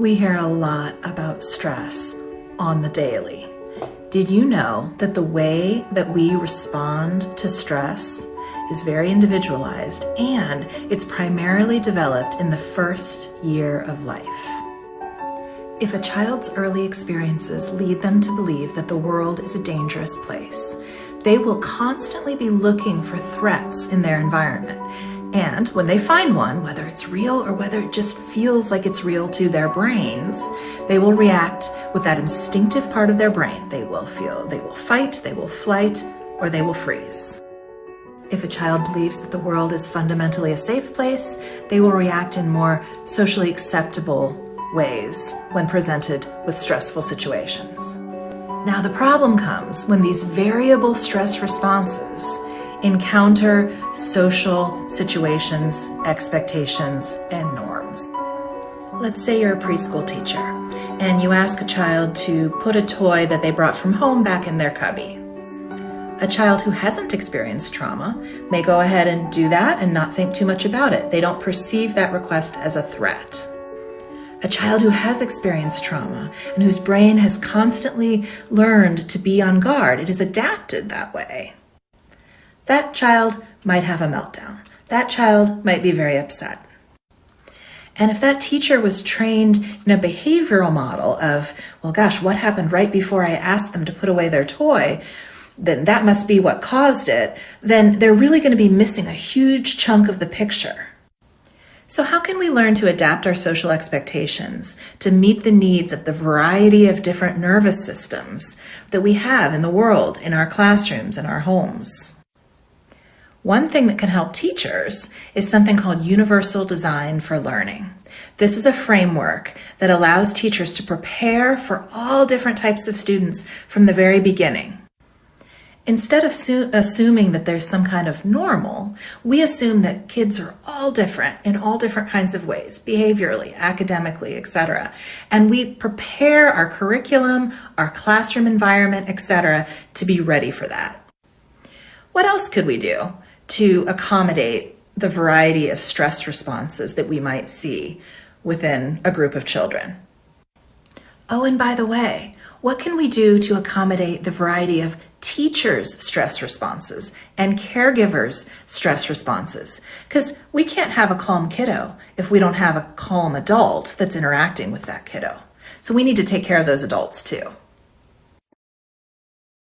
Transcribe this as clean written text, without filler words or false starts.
We hear a lot about stress on the daily. Did you know that the way that we respond to stress is very individualized, and it's primarily developed in the first year of life? If a child's early experiences lead them to believe that the world is a dangerous place, they will constantly be looking for threats in their environment. And when they find one, whether it's real or whether it just feels like it's real to their brains, they will react with that instinctive part of their brain. They will fight, they will flight, or they will freeze. If a child believes that the world is fundamentally a safe place, they will react in more socially acceptable ways when presented with stressful situations. Now, the problem comes when these variable stress responses encounter social situations, expectations, and norms. Let's say you're a preschool teacher and you ask a child to put a toy that they brought from home back in their cubby. A child who hasn't experienced trauma may go ahead and do that and not think too much about it. They don't perceive that request as a threat. A child who has experienced trauma and whose brain has constantly learned to be on guard, it is adapted that way. That child might have a meltdown. That child might be very upset. And if that teacher was trained in a behavioral model of, well, gosh, what happened right before I asked them to put away their toy, then that must be what caused it, then they're really going to be missing a huge chunk of the picture. So how can we learn to adapt our social expectations to meet the needs of the variety of different nervous systems that we have in the world, in our classrooms, in our homes? One thing that can help teachers is something called Universal Design for Learning. This is a framework that allows teachers to prepare for all different types of students from the very beginning. Instead of assuming that there's some kind of normal, we assume that kids are all different in all different kinds of ways, behaviorally, academically, etc. And we prepare our curriculum, our classroom environment, etc. to be ready for that. What else could we do to accommodate the variety of stress responses that we might see within a group of children? Oh, and by the way, what can we do to accommodate the variety of teachers' stress responses and caregivers' stress responses? Because we can't have a calm kiddo if we don't have a calm adult that's interacting with that kiddo. So we need to take care of those adults too.